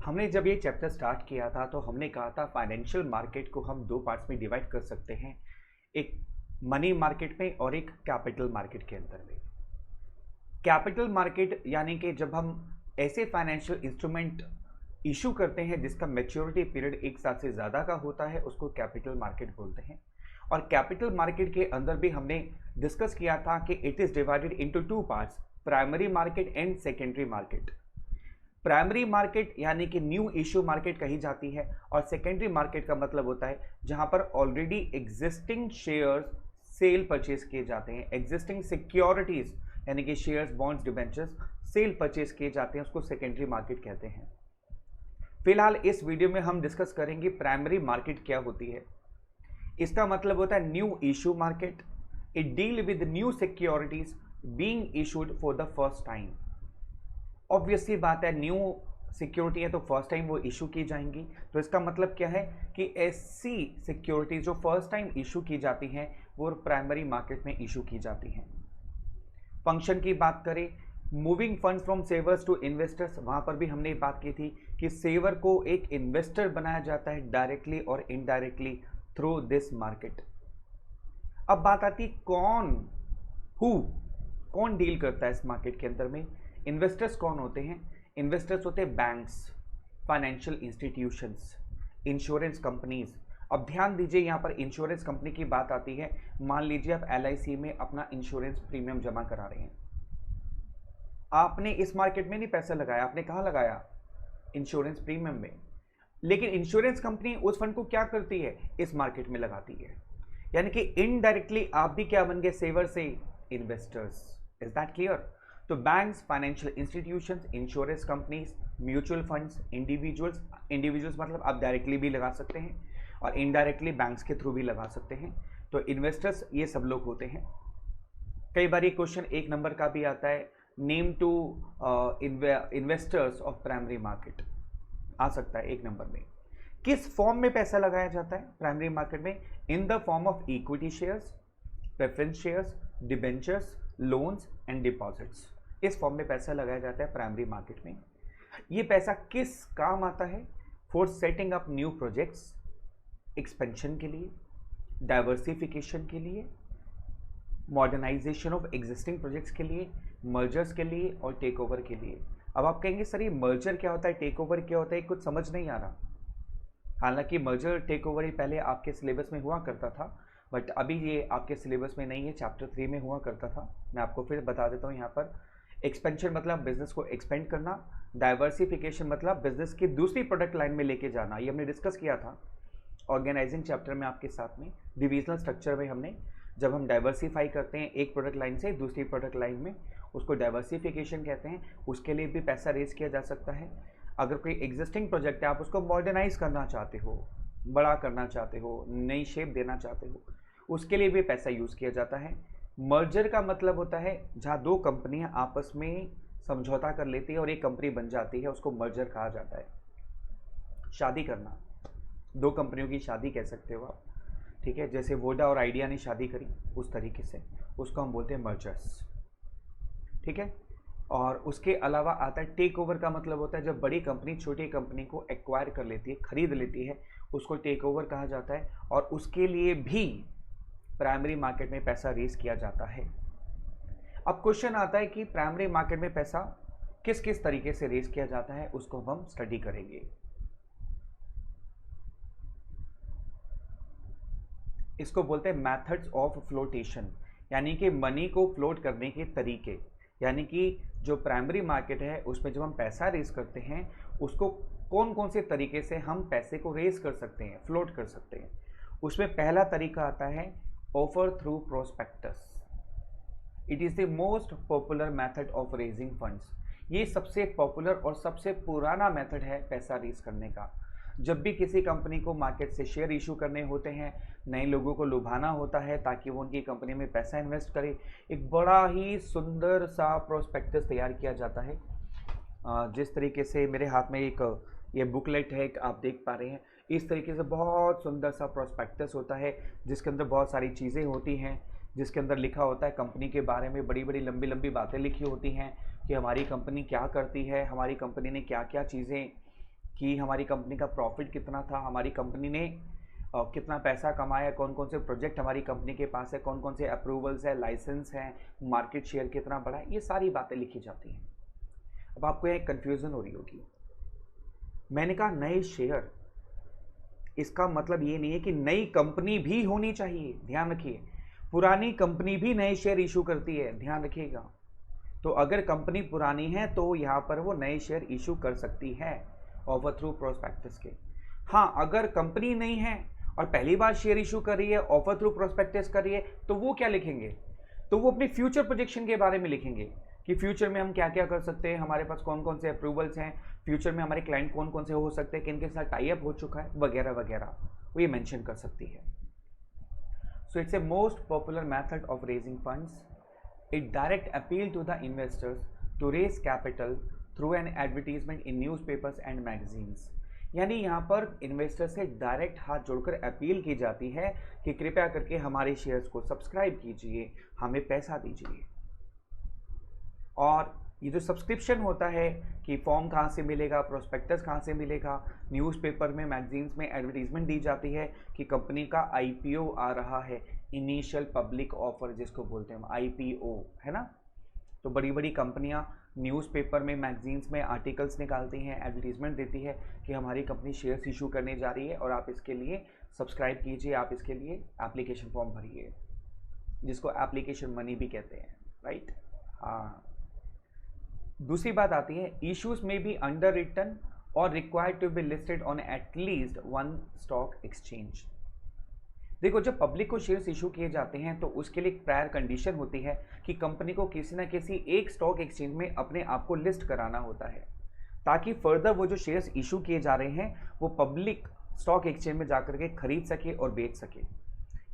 हमने जब ये चैप्टर स्टार्ट किया था तो हमने कहा था फाइनेंशियल मार्केट को हम दो पार्ट्स में डिवाइड कर सकते हैं, एक मनी मार्केट में और एक कैपिटल मार्केट के अंदर में। कैपिटल मार्केट यानी कि जब हम ऐसे फाइनेंशियल इंस्ट्रूमेंट इशू करते हैं जिसका मैच्योरिटी पीरियड 1 साल से ज़्यादा का होता है, उसको कैपिटल मार्केट बोलते हैं। और कैपिटल मार्केट के अंदर भी हमने डिस्कस किया था कि it is divided into two parts, primary market and secondary market. Primary market यानी कि न्यू इश्यू मार्केट कही जाती है, और सेकेंडरी मार्केट का मतलब होता है जहां पर already existing shares cell purchase किए जाते हैं, एग्जिस्टिंग सिक्योरिटीज यानी कि shares, bonds, debentures cell purchase किए जाते हैं, उसको सेकेंडरी मार्केट कहते हैं। फिलहाल इस वीडियो में हम डिस्कस करेंगे प्राइमरी मार्केट क्या होती है। इसका मतलब होता है new issue market. It deal with new securities being issued for the first time. Obviously बात है, न्यू सिक्योरिटी है तो फर्स्ट टाइम वो इशू की जाएंगी, तो इसका मतलब क्या है कि ऐसी सिक्योरिटी जो फर्स्ट टाइम इशू की जाती हैं वो प्राइमरी मार्केट में इशू की जाती हैं। फंक्शन की बात करें, moving funds from savers to investors, वहां पर भी हमने बात की थी कि सेवर को एक इन्वेस्टर बनाया जाता है डायरेक्टली और इनडायरेक्टली थ्रू दिस मार्केट। अब बात आती कौन डील करता है इस मार्केट के अंदर में। इन्वेस्टर्स कौन होते हैं? इन्वेस्टर्स होते हैं banks, financial institutions, insurance companies. अब ध्यान दीजिए, यहाँ पर इंश्योरेंस कंपनी की बात आती है। मान लीजिए आप LIC में अपना इंश्योरेंस प्रीमियम जमा करा रहे हैं, आपने इस मार्केट में नहीं पैसा लगाया, आपने कहाँ लगाया? इंश्योरेंस प्रीमियम में। लेकिन इंश्योरेंस कंपनी उस फंड को क्या करती है? इस मार्केट में लगाती है। यानी कि इनडायरेक्टली आप भी क्या बन गए? सेवर से इन्वेस्टर्स। Is that clear? तो banks, financial institutions, insurance companies, mutual funds, individuals मतलब आप डायरेक्टली भी लगा सकते हैं और इनडायरेक्टली बैंक्स के थ्रू भी लगा सकते हैं। तो इन्वेस्टर्स ये सब लोग होते हैं। कई बार ये क्वेश्चन 1 नंबर का भी आता है, name to investors of primary market, आ सकता है 1 नंबर में। किस फॉर्म में पैसा लगाया जाता है प्राइमरी मार्केट में? In the form of equity shares, preference shares, debentures, loans and deposits. इस फॉर्म में पैसा लगाया जाता है प्राइमरी मार्केट में। ये पैसा किस काम आता है? For setting up new projects, expansion के लिए, डाइवर्सिफिकेशन के लिए, मॉडर्नाइजेशन ऑफ एग्जिस्टिंग प्रोजेक्ट्स के लिए, मर्जर्स के लिए और टेक ओवर के लिए। अब आप कहेंगे सर ये मर्जर क्या होता है, टेक ओवर क्या होता है, कुछ समझ नहीं आ रहा। हालांकि मर्जर टेक ओवर ही पहले आपके सिलेबस में हुआ करता था, बट अभी ये आपके सिलेबस में नहीं है, चैप्टर 3 में हुआ करता था। मैं आपको फिर बता देता हूँ यहाँ पर। एक्सपेंशन मतलब बिजनेस को एक्सपेंड करना, डाइवर्सिफिकेशन मतलब बिजनेस की दूसरी प्रोडक्ट लाइन में लेके जाना। ये हमने डिस्कस किया था ऑर्गेनाइजिंग चैप्टर में आपके साथ में, डिविजनल स्ट्रक्चर में हमने। जब हम डाइवर्सिफाई करते हैं एक प्रोडक्ट लाइन से दूसरी प्रोडक्ट लाइन में, उसको डाइवर्सिफिकेशन कहते हैं। उसके लिए भी पैसा रेज किया जा सकता है। अगर कोई एग्जिस्टिंग प्रोजेक्ट है, आप उसको मॉडर्नाइज करना चाहते हो, बड़ा करना चाहते हो, नई शेप देना चाहते हो, उसके लिए भी पैसा यूज़ किया जाता है। मर्जर का मतलब होता है जहाँ दो कंपनियां आपस में समझौता कर लेती है और एक कंपनी बन जाती है, उसको मर्जर कहा जाता है। शादी करना, दो कंपनियों की शादी कह सकते हो आप, ठीक है, जैसे वोडा और आइडिया ने शादी करी उस तरीके से, उसको हम बोलते हैं मर्जर्स, ठीक है। और उसके अलावा आता है टेक ओवर का मतलब होता है जब बड़ी कंपनी छोटी कंपनी को एक्वायर कर लेती है, खरीद लेती है, उसको टेक ओवर कहा जाता है। और उसके लिए भी प्राइमरी मार्केट में पैसा रेज किया जाता है। अब क्वेश्चन आता है कि प्राइमरी मार्केट में पैसा किस किस तरीके से रेज किया जाता है, उसको हम स्टडी करेंगे। इसको बोलते हैं मेथड्स ऑफ फ्लोटेशन, यानी कि मनी को फ्लोट करने के तरीके। यानी कि जो प्राइमरी मार्केट है उसमें जब हम पैसा रेज करते हैं, उसको कौन कौन से तरीके से हम पैसे को रेज कर सकते हैं, फ्लोट कर सकते हैं। उसमें पहला तरीका आता है offer through prospectus. It is the most popular method of raising funds. ये सबसे पॉपुलर और सबसे पुराना मेथड है पैसा रेज करने का। जब भी किसी कंपनी को मार्केट से शेयर इशू करने होते हैं, नए लोगों को लुभाना होता है ताकि वो उनकी कंपनी में पैसा इन्वेस्ट करे, एक बड़ा ही सुंदर सा प्रोस्पेक्टस तैयार किया जाता है। जिस तरीके से मेरे हाथ में एक ये बुकलेट है, आप देख पा रहे हैं, इस तरीके से बहुत सुंदर सा प्रोस्पेक्टस होता है जिसके अंदर बहुत सारी चीज़ें होती हैं, जिसके अंदर लिखा होता है कंपनी के बारे में, बड़ी बड़ी लंबी लंबी बातें लिखी होती हैं कि हमारी कंपनी क्या करती है, हमारी कंपनी ने क्या क्या चीज़ें कि हमारी कंपनी का प्रॉफिट कितना था, हमारी कंपनी ने कितना पैसा कमाया, कौन कौन से प्रोजेक्ट हमारी कंपनी के पास है, कौन कौन से अप्रूवल्स है, लाइसेंस हैं, मार्केट शेयर कितना बढ़ा है, ये सारी बातें लिखी जाती हैं। अब आपको यहाँ कन्फ्यूज़न हो रही होगी, मैंने कहा नए शेयर, इसका मतलब ये नहीं है कि नई कंपनी भी होनी चाहिए, ध्यान रखिए, पुरानी कंपनी भी नए शेयर इशू करती है, ध्यान रखिएगा। तो अगर कंपनी पुरानी है तो यहाँ पर वो नए शेयर इशू कर सकती है ऑफर थ्रू प्रोस्पेक्टस के। हाँ, अगर कंपनी नहीं है और पहली बार शेयर इशू कर रही है, ऑफर थ्रू प्रोस्पेक्टस कर रही है, तो वो क्या लिखेंगे, तो वो अपनी फ्यूचर प्रोजेक्शन के बारे में लिखेंगे कि फ्यूचर में हम क्या क्या कर सकते हैं, हमारे पास कौन कौन से अप्रूवल्स हैं, फ्यूचर में हमारे क्लाइंट कौन कौन से हो सकते हैं, किन के साथ टाई अप हो चुका है, वगैरह वगैरह, वो ये मेंशन कर सकती है। So it's a most popular method of raising funds. It direct appeal to the investors to raise capital through an advertisement in newspapers and magazines। यानी यहाँ पर इन्वेस्टर से डायरेक्ट हाथ जोड़कर अपील की जाती है कि कृपया करके हमारे शेयर्स को सब्सक्राइब कीजिए, हमें पैसा दीजिए। और ये जो सब्सक्रिप्शन होता है कि फॉर्म कहाँ से मिलेगा, प्रोस्पेक्टस कहाँ से मिलेगा, न्यूज़पेपर में, मैगजीन्स में एडवर्टीजमेंट दी जाती है कि कंपनी का आईपीओ आ रहा है, इनिशियल पब्लिक ऑफर जिसको बोलते हैं हम, आईपीओ, है ना। तो बड़ी बड़ी कंपनियां न्यूज़पेपर में, मैगजीन्स में आर्टिकल्स निकालती हैं, एडवर्टीजमेंट देती है कि हमारी कंपनी शेयर्स इशू करने जा रही है और आप इसके लिए सब्सक्राइब कीजिए, आप इसके लिए एप्लीकेशन फॉर्म भरिए, जिसको एप्लीकेशन मनी भी कहते हैं, राइट। हाँ, दूसरी बात आती है, इश्यूज में बी अंडर रिटन और required to be listed on at least one stock exchange. देखो, जब पब्लिक को शेयर्स इशू किए जाते हैं तो उसके लिए एक प्रायर कंडीशन होती है कि कंपनी को किसी ना किसी एक स्टॉक एक्सचेंज में अपने आप को लिस्ट कराना होता है, ताकि फर्दर वो जो शेयर्स इशू किए जा रहे हैं वो पब्लिक स्टॉक एक्सचेंज में जाकर के खरीद सके और बेच सके।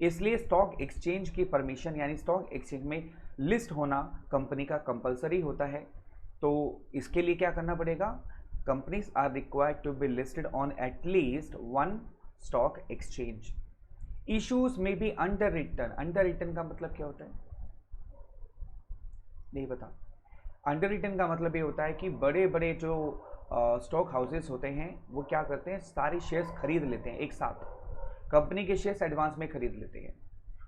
इसलिए स्टॉक एक्सचेंज की परमिशन, यानी स्टॉक एक्सचेंज में लिस्ट होना कंपनी का कंपलसरी होता है। तो इसके लिए क्या करना पड़ेगा, companies are required to be listed on at least one stock exchange. Issues में भी अंडर रिटन, अंडर रिटन का मतलब क्या होता है, नहीं पता। अंडर रिटन का मतलब ये होता है कि बड़े बड़े जो स्टॉक हाउसेस होते हैं वो क्या करते हैं, सारे शेयर्स खरीद लेते हैं एक साथ, कंपनी के शेयर्स एडवांस में खरीद लेते हैं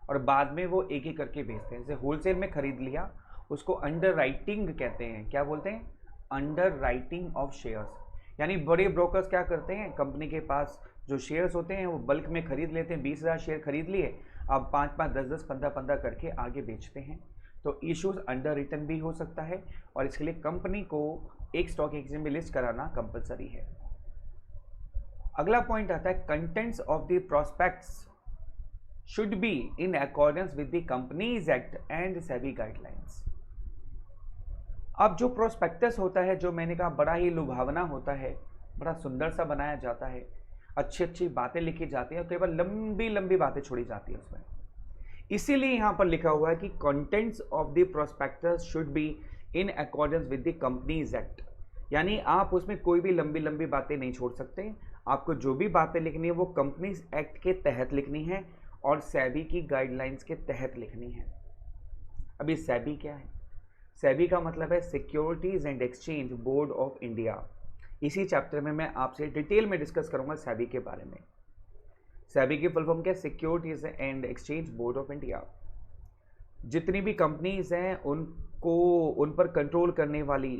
और बाद में वो एक एक करके बेचते हैं। जैसे होलसेल में खरीद लिया, उसको अंडर राइटिंग कहते हैं। क्या बोलते हैं, अंडर राइटिंग ऑफ शेयर्स। यानी बड़े ब्रोकर्स क्या करते हैं, कंपनी के पास जो शेयर्स होते हैं वो बल्क में खरीद लेते हैं, 20,000 शेयर खरीद लिए, अब 5-5, 10-10, 15-15 करके आगे बेचते हैं। तो इश्यूज अंडर रिटन भी हो सकता है और इसके लिए कंपनी को एक स्टॉक एक्सचेंज में लिस्ट कराना कंपलसरी है। अगला पॉइंट आता है, contents of the prospects should be in accordance with the companies act and SEBI guidelines. अब जो प्रोस्पेक्टस होता है, जो मैंने कहा बड़ा ही लुभावना होता है, बड़ा सुंदर सा बनाया जाता है, अच्छी अच्छी बातें लिखी जाती हैं और केवल लंबी लंबी बातें छोड़ी जाती है उसमें। इसीलिए यहाँ पर लिखा हुआ है कि contents of the prospectus should be in accordance with the companies act. यानी आप उसमें कोई भी लंबी लंबी बातें नहीं छोड़ सकते, आपको जो भी बातें लिखनी है वो कंपनीज एक्ट के तहत लिखनी है और सेबी की गाइडलाइंस के तहत लिखनी है। अभी सेबी क्या है, सेबी का मतलब है securities and exchange board of India. इसी चैप्टर में मैं आपसे डिटेल में डिस्कस करूंगा सेबी के बारे में। सेबी की फुल फॉर्म क्या है, securities and exchange board of India. जितनी भी कंपनीज हैं उनको, उन पर कंट्रोल करने वाली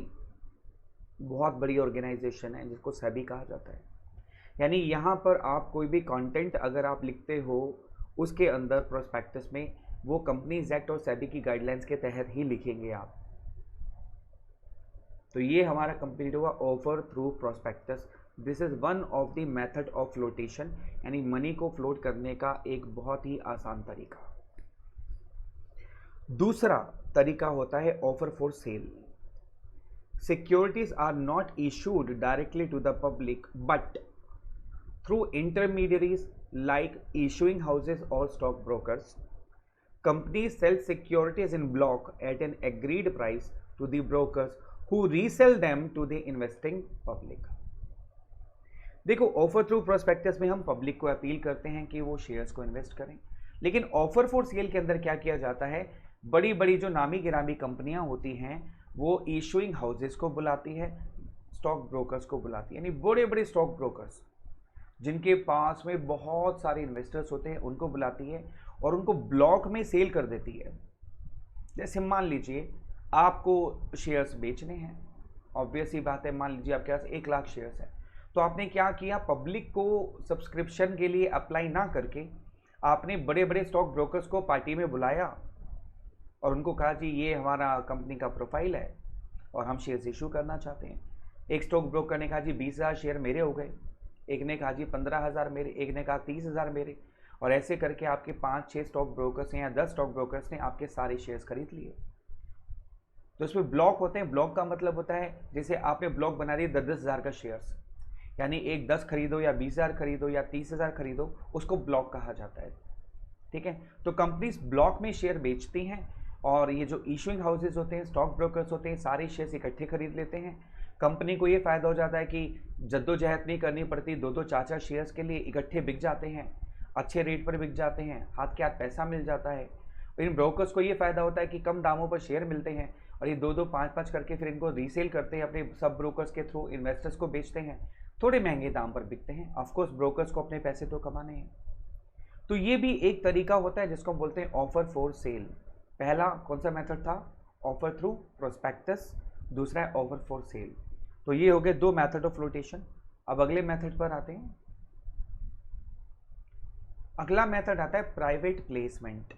बहुत बड़ी ऑर्गेनाइजेशन है जिसको सेबी कहा जाता है। यानी यहाँ पर आप कोई भी कंटेंट अगर आप लिखते हो उसके अंदर प्रोस्पेक्टस में, वो कंपनीज एक्ट और सेबी की गाइडलाइंस के तहत ही लिखेंगे आप। तो ये हमारा कंप्लीट हुआ offer through prospectus. This is one of the method of flotation, यानी मनी को फ्लोट करने का एक बहुत ही आसान तरीका। दूसरा तरीका होता है offer for sale. Securities are not issued directly to the public but through intermediaries like issuing houses और stock brokers. Companies sell securities in block at an agreed price to the brokers who resell them to the investing public। देखो, offer through prospectus में हम public को appeal करते हैं कि वो shares को इन्वेस्ट करें, लेकिन ऑफर फॉर सेल के अंदर क्या किया जाता है, बड़ी बड़ी जो नामी गिरामी कंपनियां होती हैं वो इशूइंग हाउसेस को बुलाती है, स्टॉक ब्रोकर्स को बुलाती है, यानी बड़े बड़े स्टॉक ब्रोकर्स जिनके पास में बहुत सारे इन्वेस्टर्स होते हैं उनको बुलाती है और उनको ब्लॉक में सेल कर देती है। जैसे मान लीजिए आपको शेयर्स बेचने हैं, ऑब्वियस ही बात है, मान लीजिए आपके पास 1 लाख शेयर्स है, तो आपने क्या किया, पब्लिक को सब्सक्रिप्शन के लिए अप्लाई ना करके आपने बड़े बड़े स्टॉक ब्रोकर्स को पार्टी में बुलाया और उनको कहा जी ये हमारा कंपनी का प्रोफाइल है और हम शेयर्स इशू करना चाहते हैं। एक स्टॉक ब्रोकर ने कहा जी 20,000 शेयर मेरे हो गए, एक ने कहा जी 15,000 मेरे, एक ने कहा 30,000 मेरे, और ऐसे करके आपके 5-6 स्टॉक ब्रोकर्स हैं या 10 स्टॉक ब्रोकर्स ने आपके सारे शेयर्स खरीद लिए। तो इसमें ब्लॉक होते हैं। ब्लॉक का मतलब होता है जैसे आपने ब्लॉक बना दिए 10,000 का शेयर्स, यानी एक 10 खरीदो या 20,000 खरीदो या 30,000 खरीदो, उसको ब्लॉक कहा जाता है। ठीक है, तो कंपनीज ब्लॉक में शेयर बेचती हैं और ये जो इशूइंग हाउसेज होते हैं, स्टॉक ब्रोकर्स होते हैं, सारे शेयर्स इकट्ठे खरीद लेते हैं। कंपनी को ये फायदा हो जाता है कि जद्दोजहद नहीं करनी पड़ती, 2-2 4-4 शेयर्स के लिए इकट्ठे बिक जाते हैं, अच्छे रेट पर बिक जाते हैं, हाथ के हाथ पैसा मिल जाता है। इन ब्रोकर्स को ये फायदा होता है कि कम दामों पर शेयर मिलते हैं और ये 2-2 5-5 करके फिर इनको रीसेल करते हैं, अपने सब ब्रोकर्स के थ्रू इन्वेस्टर्स को बेचते हैं, थोड़े महंगे दाम पर बिकते हैं। ऑफकोर्स ब्रोकर्स को अपने पैसे तो कमाने हैं। तो ये भी एक तरीका होता है जिसको हम बोलते हैं ऑफर फॉर सेल। पहला कौन सा मेथड था, ऑफर थ्रू प्रोस्पेक्टस, दूसरा है ऑफर फॉर सेल। तो ये हो गए 2 मेथड ऑफ फ्लोटेशन। अब अगले मेथड पर आते हैं। अगला मेथड आता है प्राइवेट प्लेसमेंट।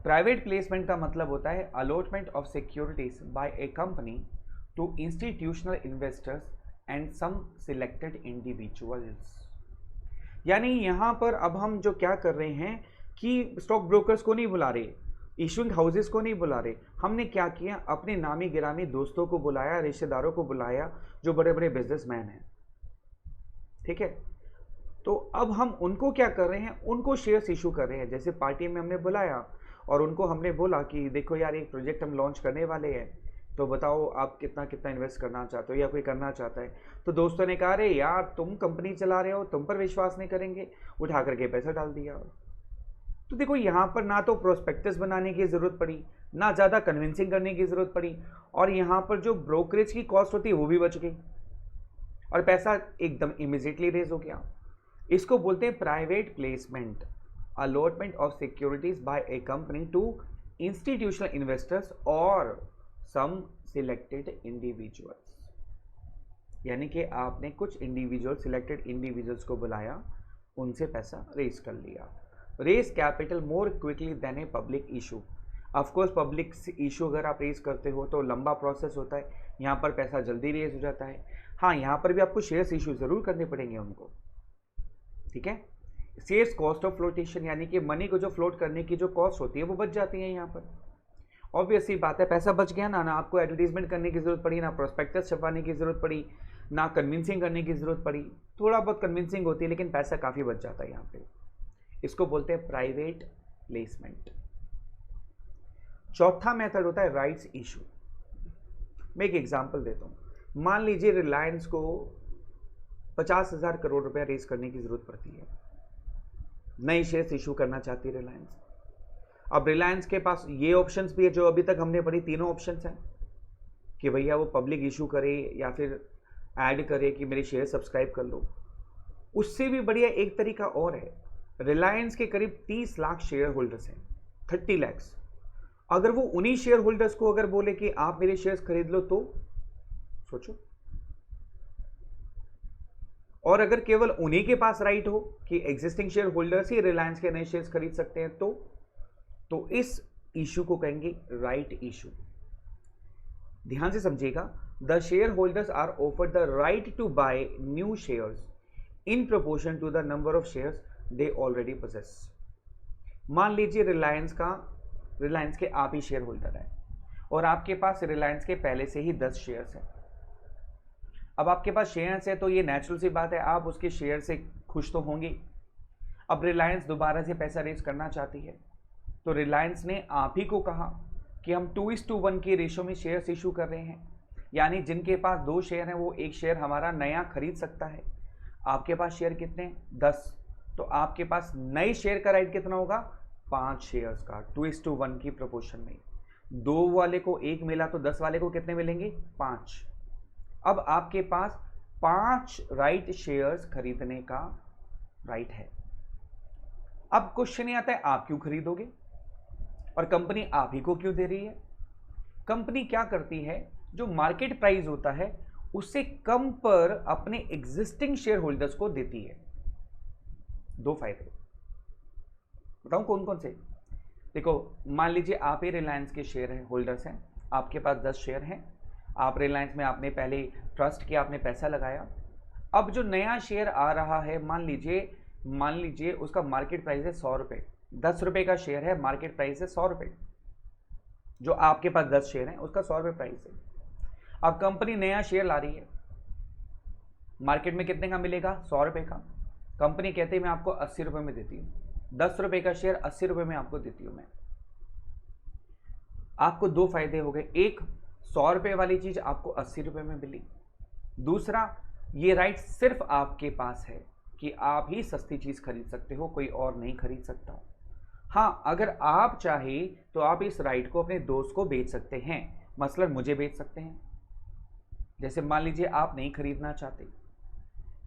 प्राइवेट प्लेसमेंट का मतलब होता है allotment of securities by a company to institutional investors and some selected individuals. यानी यहां पर अब हम जो क्या कर रहे हैं कि स्टॉक ब्रोकर्स को नहीं बुला रहे, इशूइंग हाउसेस को नहीं बुला रहे, हमने क्या किया, अपने नामी गिरामी दोस्तों को बुलाया, रिश्तेदारों को बुलाया जो बड़े बड़े बिजनेसमैन हैं। ठीक है, तो अब हम उनको क्या कर रहे हैं, उनको शेयर्स इशू कर रहे हैं। जैसे पार्टी में हमने बुलाया और उनको हमने बोला कि देखो यार एक प्रोजेक्ट हम लॉन्च करने वाले हैं, तो बताओ आप कितना कितना इन्वेस्ट करना चाहते हो या कोई करना चाहता है। तो दोस्तों ने कहा अरे यार तुम कंपनी चला रहे हो, तुम पर विश्वास नहीं करेंगे, उठा करके पैसा डाल दिया। तो देखो यहाँ पर ना तो प्रोस्पेक्टस बनाने की ज़रूरत पड़ी, ना ज़्यादा कन्विंसिंग करने की ज़रूरत पड़ी, और यहाँ पर जो ब्रोकरेज की कॉस्ट होती है वो भी बच गई और पैसा एकदम इमीडिएटली रेज हो गया। इसको बोलते हैं private placement, allotment of securities by a company to institutional investors और सम सिलेक्टेड इंडिविजुअल्स। यानी कि आपने कुछ इंडिविजुअल सिलेक्टेड इंडिविजुअल्स को बुलाया, उनसे पैसा रेज कर लिया। Raise capital more quickly than a public issue. Of course public issue अगर आप रेज करते हो तो लंबा प्रोसेस होता है, यहाँ पर पैसा जल्दी रेज हो जाता है। हाँ, यहाँ पर भी आपको शेयर्स इशू ज़रूर करने पड़ेंगे उनको। ठीक है, शेयर्स कॉस्ट ऑफ फ्लोटेशन, यानी कि मनी को जो फ्लोट करने की जो कॉस्ट होती है वो बच जाती है यहाँ पर। ऑब्वियसली बात है, पैसा बच गया ना आपको एडवर्टीजमेंट करने की ज़रूरत पड़ी, ना प्रोस्पेक्टस छपवाने की ज़रूरत पड़ी, ना कन्विंसिंग करने की ज़रूरत पड़ी। थोड़ा बहुत कन्विंसिंग होती है लेकिन पैसा काफ़ी बच जाता है यहाँ पे। इसको बोलते हैं प्राइवेट प्लेसमेंट। चौथा मेथड होता है राइट्स इशू। मैं एक एग्जांपल देता हूँ। मान लीजिए रिलायंस को 50,000 करोड़ रुपया रेज करने की ज़रूरत पड़ती है, नई शेयर्स इशू करना चाहती है रिलायंस। अब रिलायंस के पास ये ऑप्शंस भी है जो अभी तक हमने पढ़ी, तीनों ऑप्शंस हैं कि भैया वो पब्लिक इशू करे या फिर ऐड करे कि मेरे शेयर सब्सक्राइब कर लो। उससे भी बढ़िया एक तरीका और है, रिलायंस के करीब 30 लाख शेयर होल्डर्स हैं, 30 लैक्स। अगर वो उन्हीं शेयर होल्डर्स को अगर बोले कि आप मेरे शेयर्स खरीद लो, तो सोचो। और अगर केवल उन्हीं के पास राइट हो कि एग्जिस्टिंग शेयर होल्डर्स ही रिलायंस के नए शेयर्स खरीद सकते हैं, तो इस इशू को कहेंगे राइट इशू। ध्यान से समझिएगा, the shareholders are offered the right to buy new shares in proportion to the number of shares they already possess. मान लीजिए रिलायंस के आप ही शेयर होल्डर हैं और आपके पास रिलायंस के पहले से ही 10 शेयर्स हैं। अब आपके पास शेयर्स है तो ये नेचुरल सी बात है, आप उसके शेयर से खुश तो होंगे। अब रिलायंस दोबारा से पैसा रेज करना चाहती है, तो रिलायंस ने आप ही को कहा कि हम 2:1 की रेशो में शेयर्स इशू कर रहे हैं, यानी जिनके पास 2 शेयर हैं वो 1 शेयर हमारा नया खरीद सकता है। आपके पास शेयर कितने, 10, तो आपके पास नए शेयर का राइट कितना होगा, 5 शेयर्स का, 2:1 की प्रोपोर्शन में। 2 वाले को 1 मिला तो 10 वाले को कितने मिलेंगे, 5। अब आपके पास 5 राइट शेयर्स खरीदने का राइट है। अब क्वेश्चन ये आता है आप क्यों खरीदोगे और कंपनी आप ही को क्यों दे रही है? कंपनी क्या करती है, जो मार्केट प्राइस होता है उससे कम पर अपने एग्जिस्टिंग शेयर होल्डर्स को देती है। दो फायदे बताऊं कौन कौन से? देखो, मान लीजिए आप ही रिलायंस के शेयर हैं, होल्डर्स हैं, आपके पास 10 शेयर हैं, आप रिलायंस में आपने पहले ट्रस्ट किया, आपने पैसा लगाया। अब जो नया शेयर आ रहा है, मान लीजिए उसका मार्केट प्राइस है 100 रुपये, 10 रुपये का शेयर है, मार्केट प्राइस है 100 रुपये। जो आपके पास 10 शेयर हैं उसका 100 रुपये प्राइस है। अब कंपनी नया शेयर ला रही है, मार्केट में कितने का मिलेगा? 100 रुपये का। कंपनी कहती है मैं आपको 80 रुपये में देती हूँ, 10 रुपये का शेयर 80 रुपये में आपको देती हूँ मैं। आपको दो फायदे हो गए, एक 100 रुपये वाली चीज आपको 80 रुपये में मिली, दूसरा ये राइट सिर्फ आपके पास है कि आप ही सस्ती चीज खरीद सकते हो, कोई और नहीं खरीद सकता। हाँ, अगर आप चाहे तो आप इस राइट को अपने दोस्त को बेच सकते हैं, मसलन मुझे बेच सकते हैं। जैसे मान लीजिए आप नहीं खरीदना चाहते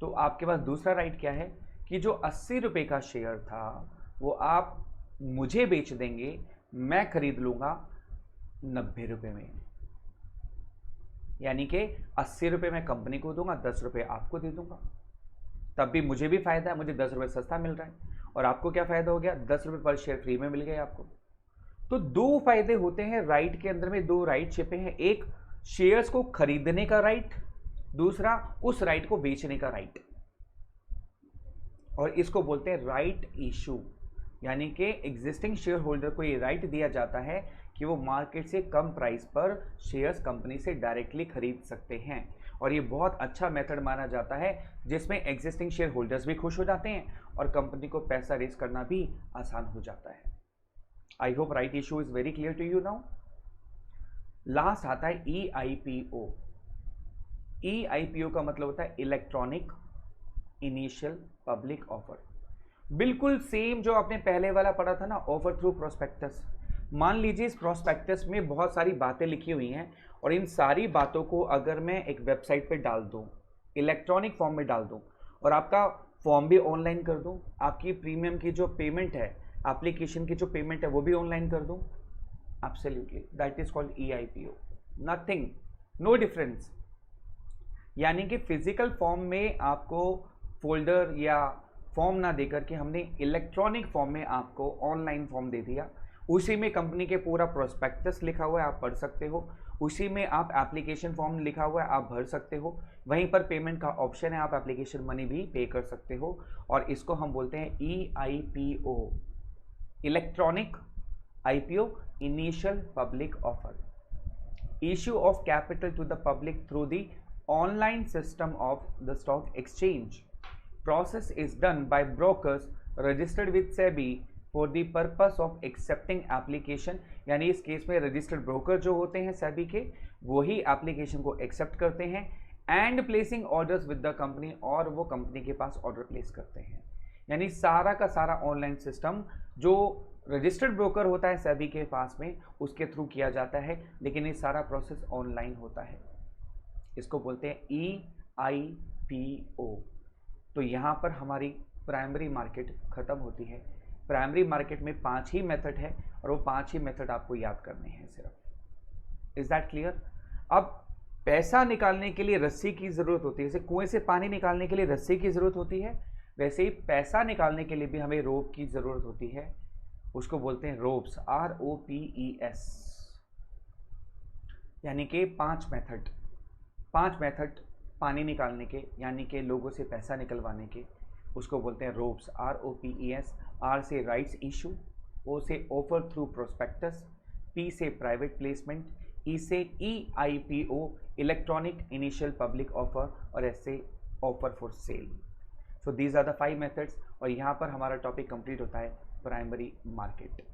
तो आपके पास दूसरा राइट क्या है कि जो 80 रुपये का शेयर था वो आप मुझे बेच देंगे, मैं खरीद लूंगा 90 रुपये में। यानी कि 80 रुपये मैं कंपनी को दूंगा, 10 रुपये आपको दे दूंगा, तब भी मुझे भी फायदा है, मुझे 10 रुपये सस्ता मिल रहा है। और आपको क्या फायदा हो गया? 10 रुपये पर शेयर फ्री में मिल गए आपको। तो दो फायदे होते हैं राइट के अंदर में, दो राइट छिपे हैं, एक शेयर्स को खरीदने का राइट, दूसरा उस राइट को बेचने का राइट। और इसको बोलते हैं राइट इशू, यानी कि एग्जिस्टिंग शेयर होल्डर को ये राइट दिया जाता है कि वो मार्केट से कम प्राइस पर शेयर्स कंपनी से डायरेक्टली खरीद सकते हैं। और ये बहुत अच्छा मेथड माना जाता है जिसमें एग्जिस्टिंग शेयर होल्डर्स भी खुश हो जाते हैं और कंपनी को पैसा रेज करना भी आसान हो जाता है। I hope right issue is very clear to you now. Last आता है EIPO। EIPO का मतलब होता है इलेक्ट्रॉनिक इनिशियल पब्लिक ऑफर। बिल्कुल सेम जो आपने पहले वाला पढ़ा था ना, ऑफर थ्रू प्रोस्पेक्टस। मान लीजिए इस प्रोस्पेक्टस में बहुत सारी बातें लिखी हुई हैं और इन सारी बातों को अगर मैं एक वेबसाइट पे डाल दूं, इलेक्ट्रॉनिक फॉर्म में डाल दूं और आपका फॉर्म भी ऑनलाइन कर दूं, आपकी प्रीमियम की जो पेमेंट है, एप्लीकेशन की जो पेमेंट है वो भी ऑनलाइन कर दूं, absolutely that is called EIPO। Nothing, no difference. यानी कि फिजिकल फॉर्म में आपको फोल्डर या फॉर्म ना देकर के हमने इलेक्ट्रॉनिक फॉर्म में आपको ऑनलाइन फॉर्म दे दिया। उसी में कंपनी के पूरा प्रोस्पेक्टस लिखा हुआ है, आप पढ़ सकते हो। उसी में आप एप्लीकेशन फॉर्म लिखा हुआ है, आप भर सकते हो। वहीं पर पेमेंट का ऑप्शन है, आप एप्लीकेशन मनी भी पे कर सकते हो। और इसको हम बोलते हैं EIPO, electronic IPO, initial public offer. Issue of capital to the public through the online system of the stock exchange. Process is done by brokers registered with SEBI for the purpose of accepting application। यानी इस case में registered broker जो होते हैं SEBI के, वही application को accept करते हैं and placing orders with the company, और वो कंपनी के पास ऑर्डर प्लेस करते हैं। यानी सारा का सारा ऑनलाइन सिस्टम जो रजिस्टर्ड ब्रोकर होता है SEBI के पास में, उसके थ्रू किया जाता है, लेकिन ये सारा प्रोसेस ऑनलाइन होता है। इसको बोलते हैं EIPO। तो यहाँ पर हमारी प्राइमरी मार्केट खत्म होती है। प्राइमरी मार्केट में 5 ही मेथड है और वो 5 ही मेथड आपको याद करने हैं सिर्फ। Is that clear? अब पैसा निकालने के लिए रस्सी की जरूरत होती है, जैसे कुएं से पानी निकालने के लिए रस्सी की जरूरत होती है, वैसे ही पैसा निकालने के लिए भी हमें रोप की जरूरत होती है। उसको बोलते हैं रोप्स, ROPES। यानी कि 5 मेथड पानी निकालने के, यानी कि लोगों से पैसा निकलवाने के, उसको बोलते हैं रोप्स, ROPES। R से राइट्स इशू, O से ऑफर थ्रू प्रोस्पेक्टस, P से प्राइवेट प्लेसमेंट, E से EIPO, electronic initial public offer, और S से offer for sale. So these are the 5 methods. और यहाँ पर हमारा टॉपिक कंप्लीट होता है प्राइमरी मार्केट।